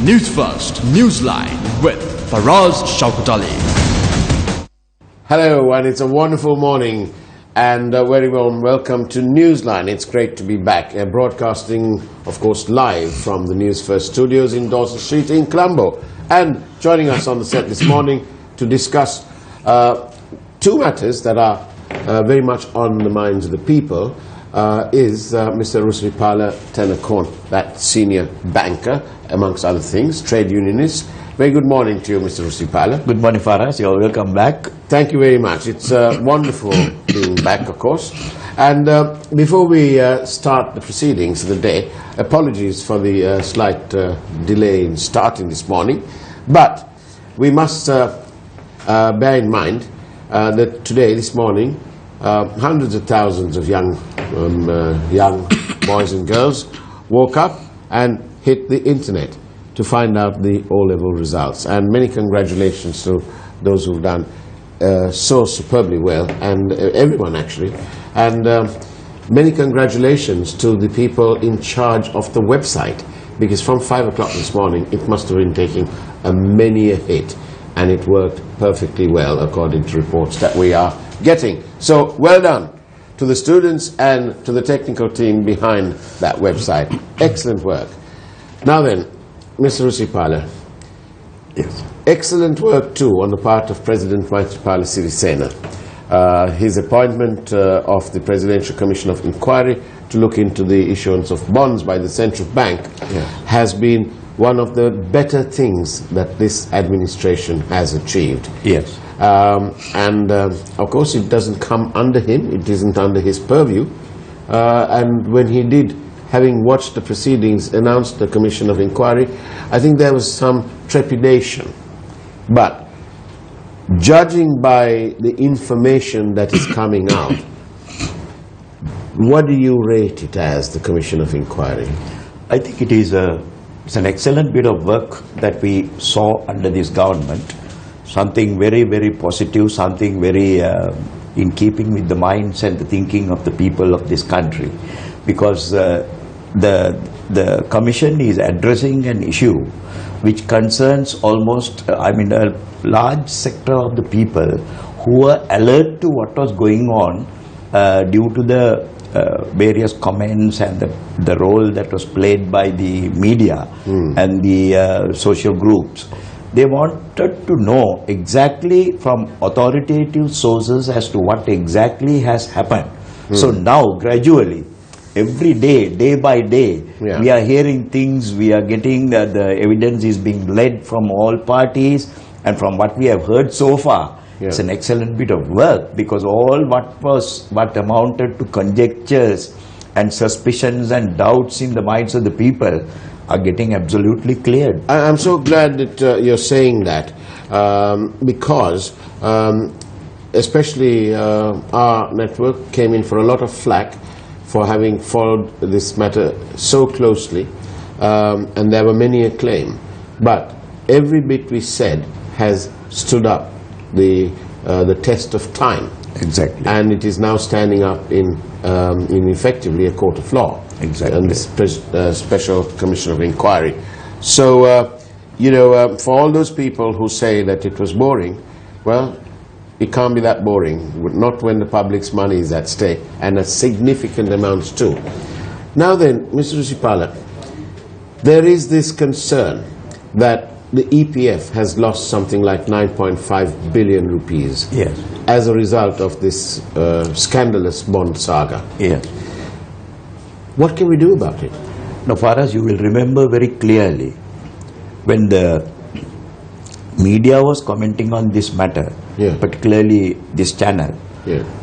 Newsfirst Newsline with Faraz Shaukatali. Hello, and it's a wonderful morning and a very warm welcome to Newsline. It's great to be back, broadcasting, of course, live from the Newsfirst studios in Dawson Street in Colombo. And joining us on the set this morning to discuss two matters that are very much on the minds of the people is Mr. Rusripala Tennakoon, that senior banker, amongst other things, trade unionist. Very good morning to you, Mr. Rusripala. Good morning, Faraz. You're welcome back. Thank you very much. It's wonderful being back, of course. And before we start the proceedings of the day, apologies for the slight delay in starting this morning, but we must bear in mind that today, this morning, hundreds of thousands of young boys and girls woke up and hit the internet to find out the O-level results. And many congratulations to those who've done so superbly well, and everyone actually. And many congratulations to the people in charge of the website, because from 5 o'clock this morning it must have been taking many a hit, and it worked perfectly well according to reports that we are getting. So well done to the students and to the technical team behind that website. Excellent work. Now then, Mr. Rusripala. Yes. Excellent work too on the part of President Maithripala Sirisena. His appointment of the Presidential Commission of Inquiry to look into the issuance of bonds by the central bank has been one of the better things that this administration has achieved. Yes. Of course it doesn't come under him, it isn't under his purview, and when he did, having watched the proceedings, announced the Commission of Inquiry, I think there was some trepidation. But judging by the information that is coming out, what do you rate it as, the Commission of Inquiry? I think it's an excellent bit of work that we saw under this government. Something very, very positive, something very in keeping with the minds and the thinking of the people of this country. Because the Commission is addressing an issue which concerns almost, a large sector of the people who were alert to what was going on due to the various comments and the role that was played by the media and the social groups. They wanted to know exactly from authoritative sources as to what exactly has happened. So now, gradually, every day, day by day, we are hearing things, we are getting the evidence is being led from all parties, and from what we have heard so far, it's an excellent bit of work, because all what amounted to conjectures and suspicions and doubts in the minds of the people are getting absolutely cleared. I'm so glad that you're saying that, because especially our network came in for a lot of flack for having followed this matter so closely, and there were many a claim. But every bit we said has stood up the test of time. Exactly. And it is now standing up in effectively a court of law. Exactly. And this Special Commission of Inquiry. So, for all those people who say that it was boring, well, it can't be that boring, not when the public's money is at stake, and a significant amounts too. Now then, Mr. Rusripala, there is this concern that the EPF has lost something like 9.5 billion rupees as a result of this scandalous bond saga. Yes. What can we do about it? Now, Faraz, you will remember very clearly when the media was commenting on this matter, particularly this channel,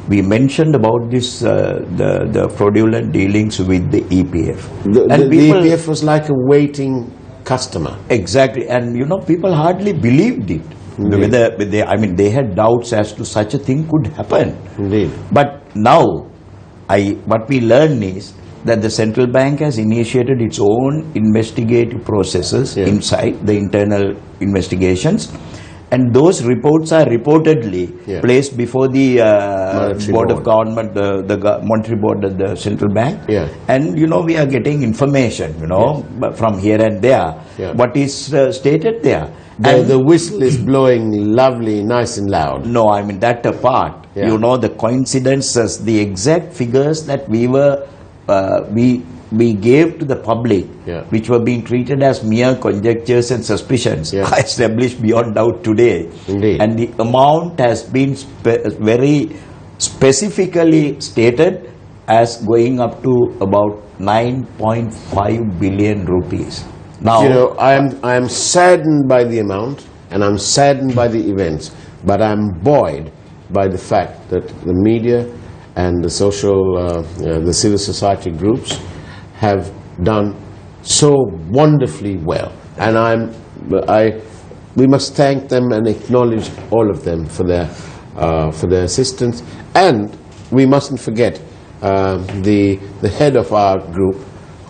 we mentioned about this the fraudulent dealings with the EPF. The EPF was like a waiting customer. Exactly, and people hardly believed it. Whether they had doubts as to such a thing could happen. Indeed. But now, what we learn is that the central bank has initiated its own investigative processes inside the internal investigations, And those reports are reportedly placed before the Board of Government, the Monetary Board of the Central Bank. And, we are getting information, from here and there. What is stated there. The whistle is blowing lovely, nice and loud. No, I mean that apart. The coincidences, the exact figures that we gave to the public, which were being treated as mere conjectures and suspicions, are established beyond doubt today. Indeed. And the amount has been very specifically stated as going up to about 9.5 billion rupees. Now, I am saddened by the amount, and I'm saddened by the events, but I'm buoyed by the fact that the media and the the civil society groups have done so wonderfully well, and we must thank them and acknowledge all of them for their assistance. And we mustn't forget the head of our group,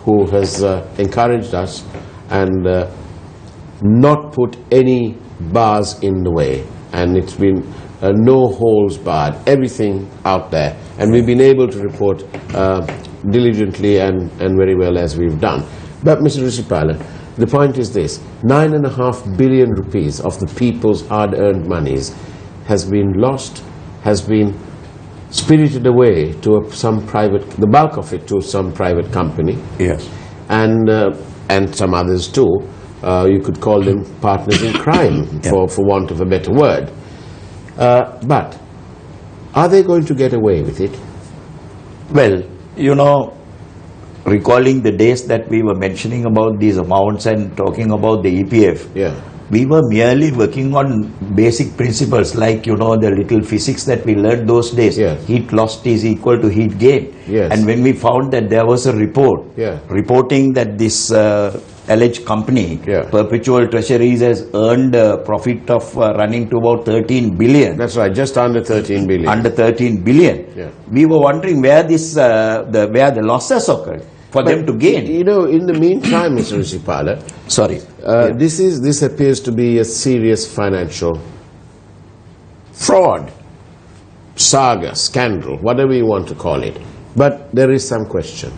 who has encouraged us and not put any bars in the way, and it's been no holes barred, everything out there, and we've been able to report diligently and very well as we've done. But Mr. Risipala, the point is this: 9.5 billion rupees of the people's hard-earned monies has been lost, has been spirited away to the bulk of it to some private company. Yes. And some others too. You could call them partners in crime, for want of a better word. But are they going to get away with it? Well, recalling the days that we were mentioning about these amounts and talking about the EPF, we were merely working on basic principles like, the little physics that we learned those days. Heat lost is equal to heat gain. And when we found that there was a report reporting that this alleged company, Perpetual Treasuries, has earned a profit of running to about 13 billion. That's right, just under 13 billion. Under 13 billion. We were wondering where where the losses occurred for them to gain. In the meantime, Mr. Risipala, sorry, this appears to be a serious financial fraud, saga, scandal, whatever you want to call it. But there is some question.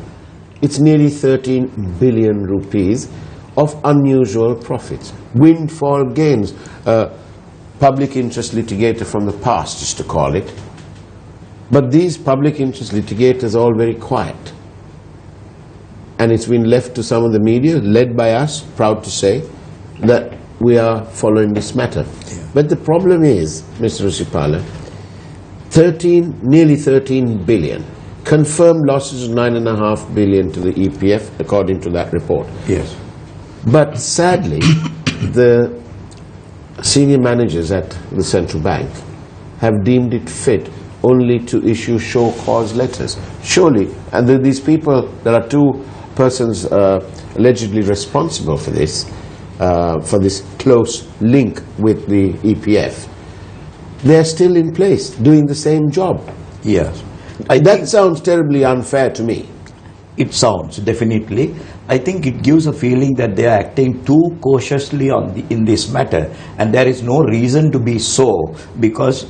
It's nearly 13 billion rupees of unusual profits, windfall gains, public interest litigator from the past, just to call it. But these public interest litigators are all very quiet. And it's been left to some of the media, led by us, proud to say, that we are following this matter. But the problem is, Mr. Risipala, nearly 13 billion. Confirmed losses of 9.5 billion to the EPF, according to that report. Yes. But sadly, the senior managers at the central bank have deemed it fit only to issue show cause letters. Surely, and these people, there are two persons allegedly responsible for this close link with the EPF. They're still in place, doing the same job. Yes. That sounds terribly unfair to me. It sounds, definitely. I think it gives a feeling that they are acting too cautiously in this matter, and there is no reason to be so, because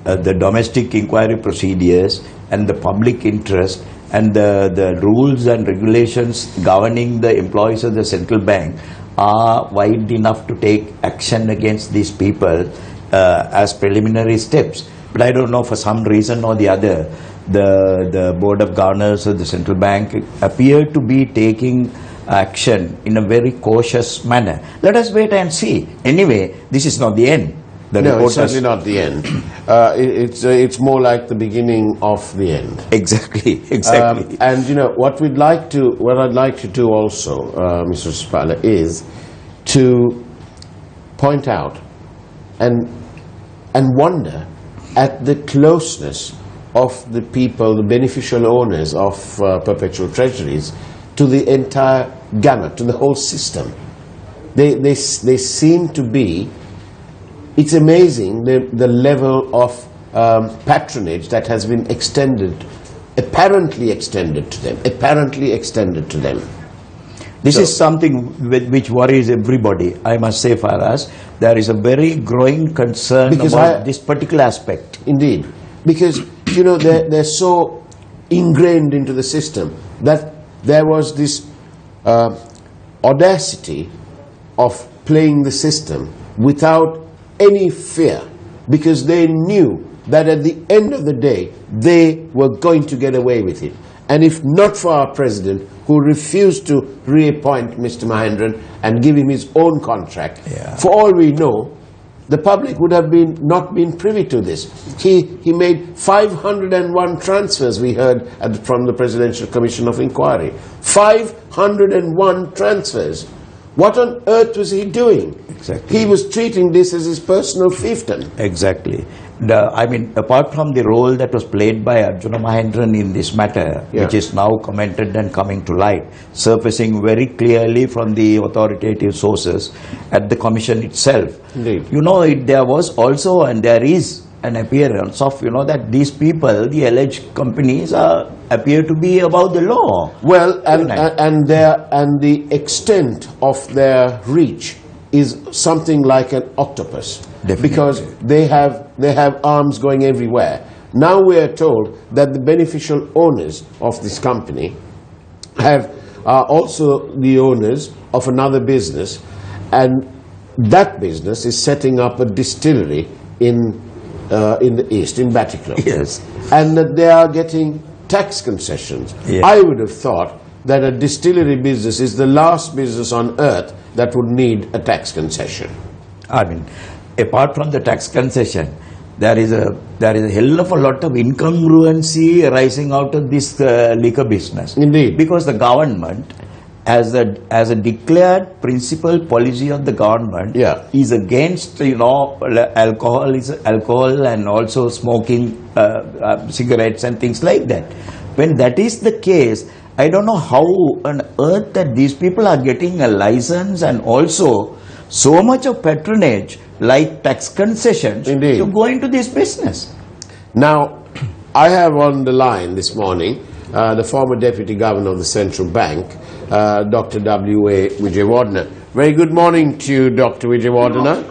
the domestic inquiry procedures and the public interest and the rules and regulations governing the employees of the central bank are wide enough to take action against these people as preliminary steps. But I don't know, for some reason or the other, the Board of Governors of the central bank appear to be taking action in a very cautious manner. Let us wait and see. Anyway, this is not the end. No, it's certainly not the end. It's more like the beginning of the end. Exactly. And what I'd like to do also, Mr. Risipala, is to point out and wonder at the closeness of the people, the beneficial owners of perpetual treasuries, to the entire gamut, to the whole system. They seem to be. It's amazing the level of patronage that has been apparently extended to them. This is something which worries everybody. I must say, for us, there is a very growing concern about this particular aspect. Indeed, because they're so ingrained into the system that there was this audacity of playing the system without any fear, because they knew that at the end of the day they were going to get away with it. And if not for our president, who refused to reappoint Mr. Mahendran and give him his own contract, for all we know, the public would have not been privy to this. He made 501 transfers, we heard from the Presidential Commission of Inquiry. 501 transfers. What on earth was he doing? Exactly. He was treating this as his personal fiefdom. Exactly. Apart from the role that was played by Arjuna Mahendran in this matter, which is now commented and coming to light, surfacing very clearly from the authoritative sources at the commission itself. Indeed. There was also, and there is, an appearance of, that these people, the alleged companies, appear to be above the law. Well, and the extent of their reach is something like an octopus. Definitely. Because they have arms going everywhere. Now we are told that the beneficial owners of this company are also the owners of another business, and that business is setting up a distillery in the east, in Batticaloa. Yes. And that they are getting tax concessions. Yes. I would have thought that a distillery business is the last business on earth that would need a tax concession. Apart from the tax concession, there is a hell of a lot of incongruency arising out of this liquor business. Indeed. Because the government, as a declared principal policy of the government, is against alcohol and also smoking cigarettes and things like that. When that is the case, I don't know how on earth that these people are getting a license and also so much of patronage like tax concessions to go into this business. Now, I have on the line this morning the former Deputy Governor of the Central Bank, Dr. W.A. Wijewardena. Very good morning to you, Dr. Wijewardena.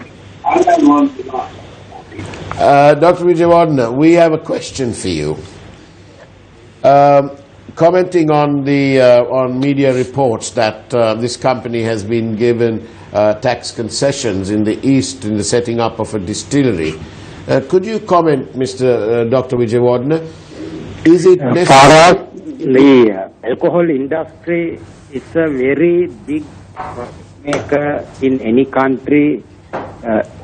Dr. Wijewardena, we have a question for you. Commenting on media reports that this company has been given tax concessions in the east in the setting up of a distillery, could you comment, Mr. Dr. Wijewardena? Is it necessary? The alcohol industry is a very big maker in any country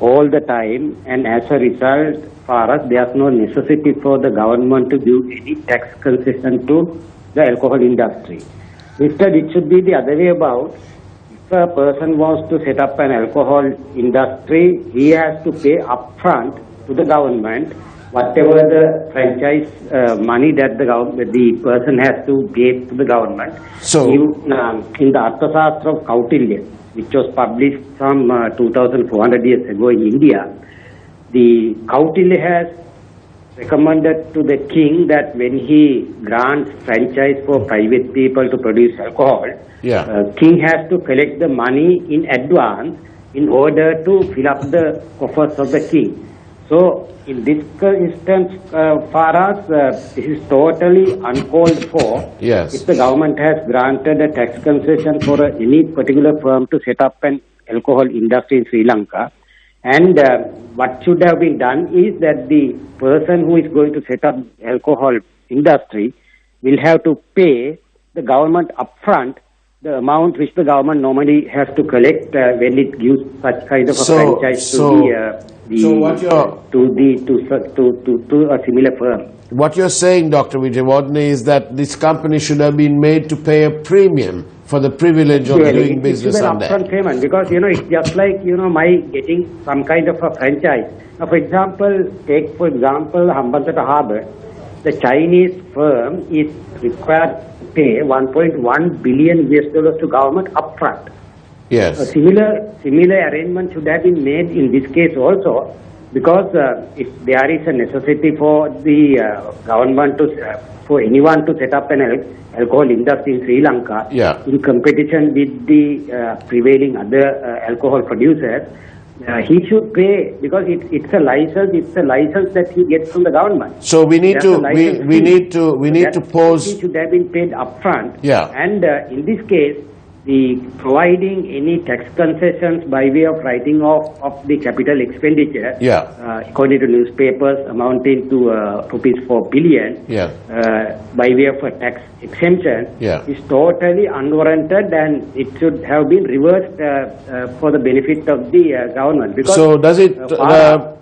all the time, and as a result, for us, there's no necessity for the government to give any tax concession to the alcohol industry. Instead, it should be the other way about. If a person wants to set up an alcohol industry, he has to pay upfront to the government whatever the franchise money that the person has to give to the government. So, in the Arthasastra of Kautilya, which was published some 2,400 years ago in India, the Kautilya has recommended to the king that when he grants franchise for private people to produce alcohol, king has to collect the money in advance in order to fill up the coffers of the king. So, in this instance, for us, this is totally uncalled for. Yes. If the government has granted a tax concession for any particular firm to set up an alcohol industry in Sri Lanka, and what should have been done is that the person who is going to set up alcohol industry will have to pay the government upfront the amount which the government normally has to collect when it gives such kind of a franchise to a similar firm. What you're saying, Dr. Wijewardena, is that this company should have been made to pay a premium for the privilege of doing business on that. Upfront payment, because it's just like my getting some kind of a franchise. Now, for example, Hambantota Harbour, the Chinese firm is required to pay $1.1 billion to government upfront. Yes. A similar arrangement should have been made in this case also. because if there is a necessity for the government to, for anyone to set up an alcohol industry in Sri Lanka in competition with the prevailing other alcohol producers, he should pay, because it's a license. It's a license that he gets from the government. So we need to pose. He should have been paid upfront. Yeah. And in this case, the providing any tax concessions by way of writing off of the capital expenditure, according to newspapers, amounting to rupees 4 billion, by way of a tax exemption, is totally unwarranted, and it should have been reversed for the benefit of the government. Because so does it?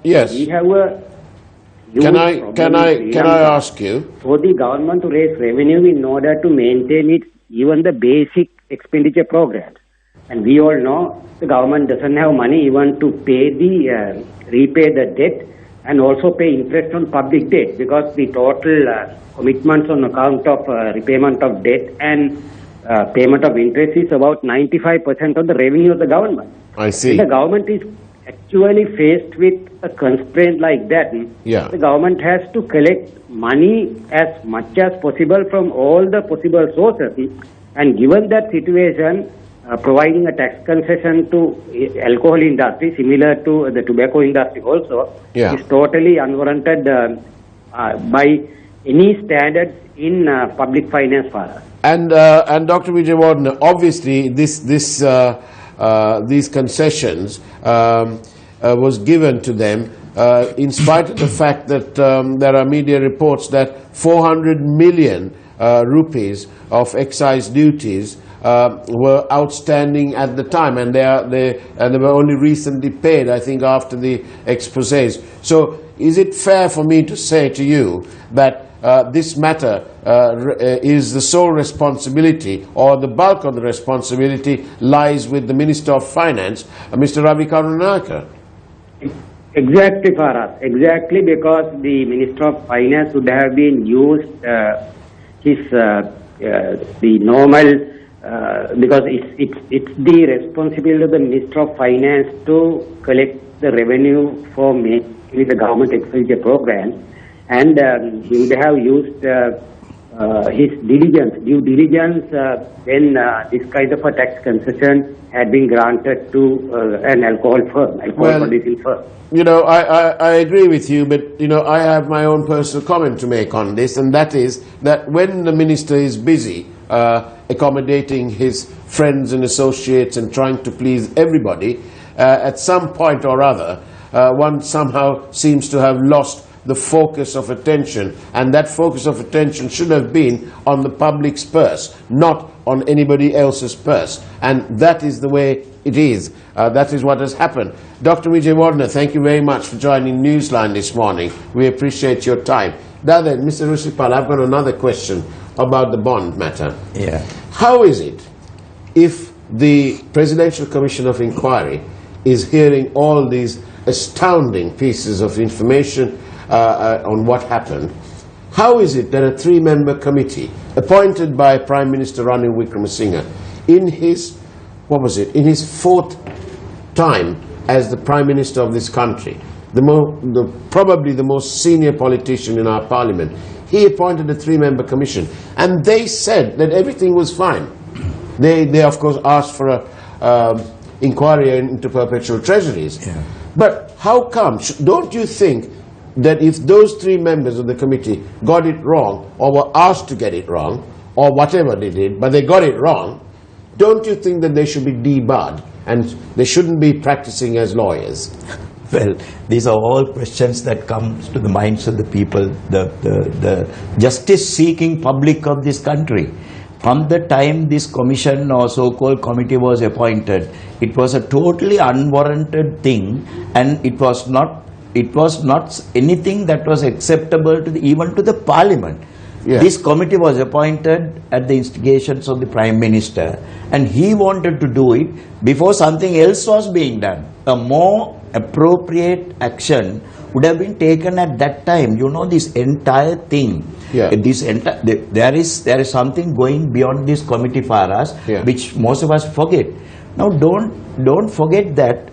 Yes. We have a Can I ask you? For the government to raise revenue in order to maintain its even the basic expenditure programs. And we all know the government doesn't have money even to pay the repay the debt and also pay interest on public debt, because the total commitments on account of repayment of debt and payment of interest is about 95% of the revenue of the government. I see. If the government is actually faced with a constraint like that, the government has to collect money as much as possible from all the possible sources. And given that situation, providing a tax concession to alcohol industry, similar to the tobacco industry also, is totally unwarranted by any standards in public finance for us. And Dr. Wijewardena, obviously these concessions was given to them in spite of the fact that there are media reports that 400 million rupees of excise duties were outstanding at the time, and they were only recently paid, I think, after the exposés. So is it fair for me to say to you that this matter is the sole responsibility, or the bulk of the responsibility lies with the Minister of Finance, Mr. Ravi Karunaka? Exactly, Farah. Exactly, because the Minister of Finance would have been used the normal, because it's the responsibility of the Minister of Finance to collect the revenue for with the government expenditure program, and he would have used his due diligence when this kind of a tax concession had been granted to an alcohol producing firm. You know, I agree with you, but, you know, I have my own personal comment to make on this, and that is that when the minister is busy accommodating his friends and associates and trying to please everybody, at some point or other, one somehow seems to have lost the focus of attention, and that focus of attention should have been on the public's purse, not on anybody else's purse. And that is the way it is. That is what has happened. Dr. Wijewardena, thank you very much for joining Newsline this morning. We appreciate your time. Now then, Mr. Rusipal, I've got another question about the bond matter. How is it, if the Presidential Commission of Inquiry is hearing all these astounding pieces of information on what happened, how is it that a three-member committee appointed by Prime Minister Ranil Wickremesinghe in his, in his fourth time as the Prime Minister of this country, probably the most senior politician in our parliament, he appointed a three-member commission, and they said that everything was fine. They of course asked for a inquiry into perpetual treasuries. But how come? Don't you think that if those three members of the committee got it wrong, or were asked to get it wrong, or whatever they did, but they got it wrong, don't you think that they should be debarred and they shouldn't be practicing as lawyers? Well, these are all questions that come to the minds of the people, the justice-seeking public of this country. From the time this commission or so-called committee was appointed, it was a totally unwarranted thing, and it was not anything that was acceptable to even to the parliament. This committee was appointed at the instigations of the Prime Minister, and he wanted to do it before something else was being done. A more appropriate action would have been taken at that time. You know, this entire thing, there is something going beyond this committee for us, which most of us forget. Now, don't forget that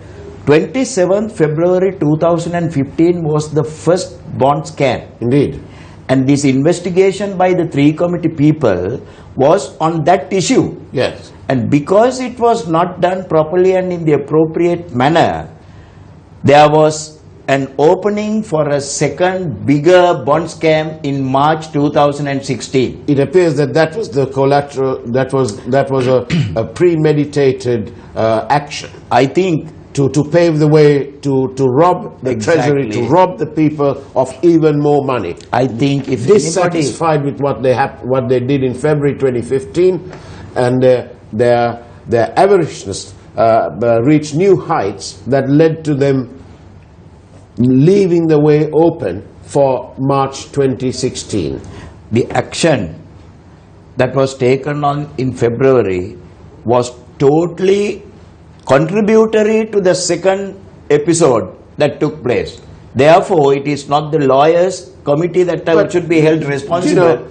27th February 2015 was the first bond scam. Indeed. And this investigation by the 3 committee people was on that issue. Yes. And because it was not done properly and in the appropriate manner, there was an opening for a second bigger bond scam in March 2016. It appears that that was the collateral, that was a premeditated action. I think To pave the way to rob the treasury, Exactly. to rob the people of even more money. if anybody, Dissatisfied with what they did in February 2015, and their avariciousness reached new heights that led to them leaving the way open for March 2016. the action that was taken on in February was totally contributory to the second episode that took place. Therefore, it is not the lawyers' committee that should be held responsible.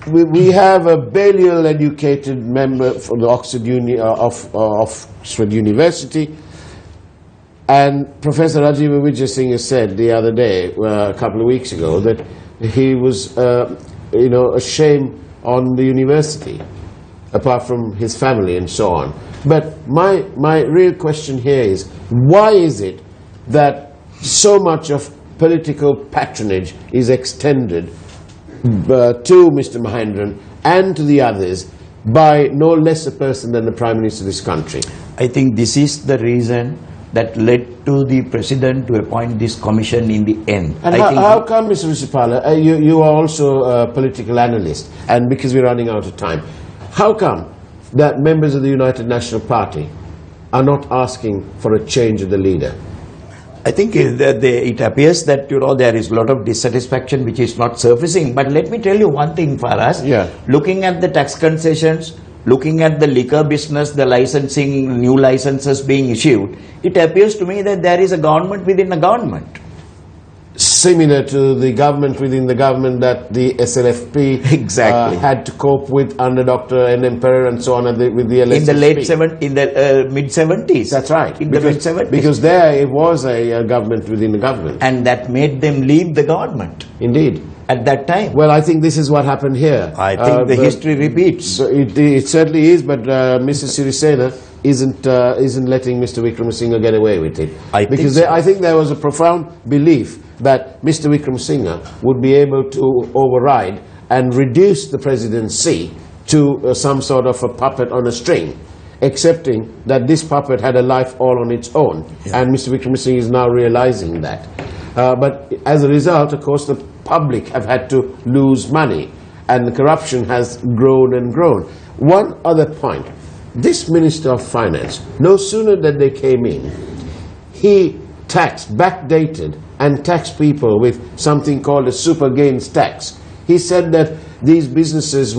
We have a Balliol educated member from the Oxford University, and Professor Rajiva Vijay Singh said the other day, a couple of weeks ago, that he was, a shame on the university, apart from his family and so on. But my real question here is, why is it that so much of political patronage is extended to Mr. Mahendran and to the others by no less a person than the Prime Minister of this country? I think this is the reason that led to the President to appoint this commission in the end. And how come, Mr. Risipala, you are also a political analyst, and because we're running out of time, how come that members of the United National Party are not asking for a change of the leader? I think it appears that there is a lot of dissatisfaction which is not surfacing. But let me tell you one thing for us. Yeah. Looking at the tax concessions, looking at the liquor business, the licensing, new licenses being issued, it appears to me that there is a government within a government. Similar to the government within the government that the SLFP Exactly. had to cope with under Dr. N.M. Pereira and so on with the LSSP. In the mid-70s. That's right. In the mid-70s. Because there it was a government within the government. And that made them leave the government Indeed. at that time. Well, I think this is what happened here. I think the but- history repeats. It certainly is, but Mrs. Sirisena isn't letting Mr. Wickremesinghe get away with it. I think because so. I think there was a profound belief that Mr. Wickremesinghe would be able to override and reduce the presidency to some sort of a puppet on a string, accepting that this puppet had a life all on its own. Yeah. And Mr. Wickremesinghe is now realizing that. But as a result, of course, the public have had to lose money, and the corruption has grown and grown. One other point. This Minister of Finance, no sooner than they came in, he taxed, backdated, and taxed people with something called a super gains tax. He said that these businesses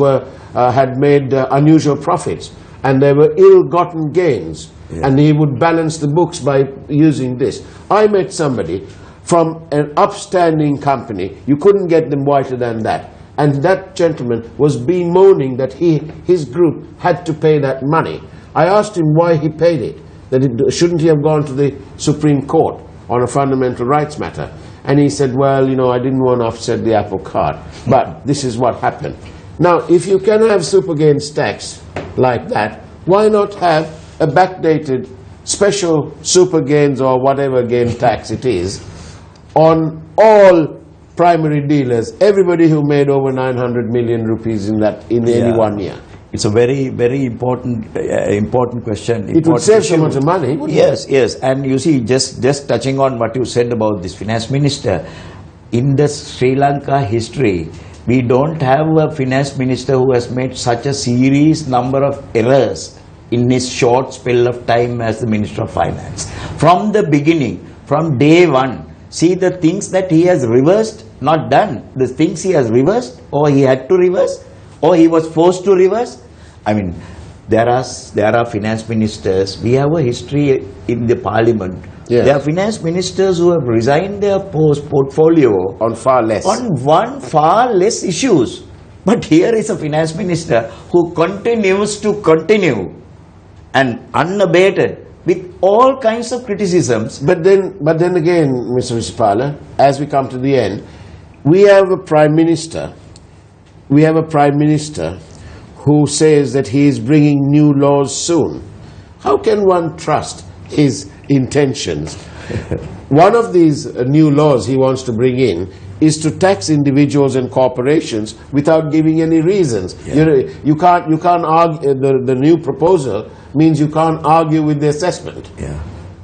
had made unusual profits, and they were ill-gotten gains, and he would balance the books by using this. I met somebody from an upstanding company. You couldn't get them whiter than that. And that gentleman was bemoaning that his group had to pay that money. I asked him why he paid it, shouldn't he have gone to the Supreme Court on a fundamental rights matter? And he said, well, I didn't want to upset the apple cart, but this is what happened. Now, if you can have super gains tax like that, why not have a backdated special super gains or whatever gain tax it is on all primary dealers, everybody who made over 900 million rupees in any 1 year? It's a very, very important question. It would save so much money, wouldn't it? Yes. And you see, just touching on what you said about this finance minister, in the Sri Lanka history, we don't have a finance minister who has made such a serious number of errors in his short spell of time as the Minister of Finance. From the beginning, from day one, see the things that he has reversed, not done, the things he has reversed, or he had to reverse, or he was forced to reverse. I mean, there are finance ministers. We have a history in the parliament. Yes. There are finance ministers who have resigned their portfolio On far less. on far less issues. But here is a finance minister who continues to continue and unabated with all kinds of criticisms. But then again, Mr. Risipala, as we come to the end, we have a Prime Minister who says that he is bringing new laws soon. How can one trust his intentions? One of these new laws he wants to bring in is to tax individuals and corporations without giving any reasons. Yeah. You can't argue. The new proposal means you can't argue with the assessment. Yeah.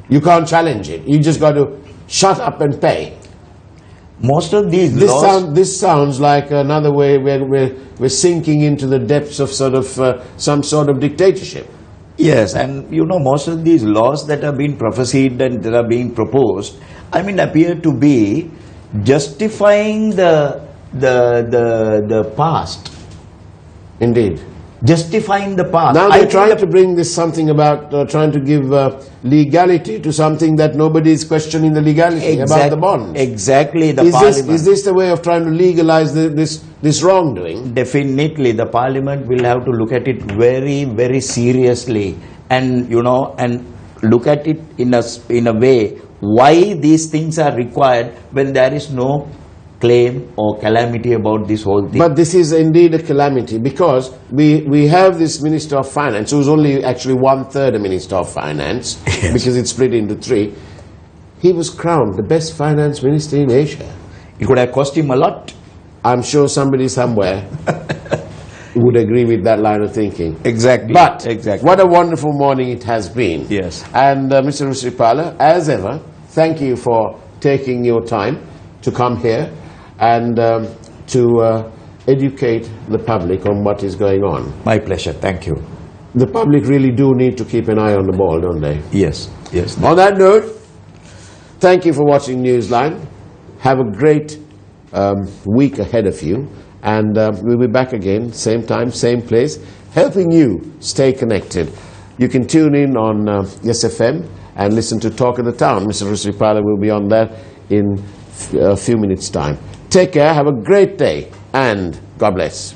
You can't challenge it. You just got to shut up and pay. Most of these laws... This sounds like another way where we're sinking into the depths of some sort of dictatorship. Yes, and you know, most of these laws that are being prophesied and that are being proposed, I mean, appear to be justifying the past. Indeed. Justifying the past. Now they're trying to bring this something about trying to give legality to something that nobody is questioning the legality about the bonds. Exactly. Is this the way of trying to legalize this wrongdoing? Definitely, the Parliament will have to look at it very, very seriously, and you know, and look at it in a way why these things are required when there is no claim or calamity about this whole thing. But this is indeed a calamity, because we have this Minister of Finance, who's only actually 1/3 a Minister of Finance, yes, because it's split into 3. He was crowned the best finance minister in Asia. It could have cost him a lot. I'm sure somebody somewhere would agree with that line of thinking. Exactly. But exactly, what a wonderful morning it has been. Yes. And Mr. Risipala, as ever, thank you for taking your time to come here and to educate the public on what is going on. My pleasure. Thank you. The public really do need to keep an eye on the ball, don't they? Yes. Yes. On that note, thank you for watching Newsline. Have a great week ahead of you, and we'll be back again, same time, same place, helping you stay connected. You can tune in on SFM and listen to Talk of the Town. Mr. Risipala will be on that in a few minutes' time. Take care, have a great day, and God bless.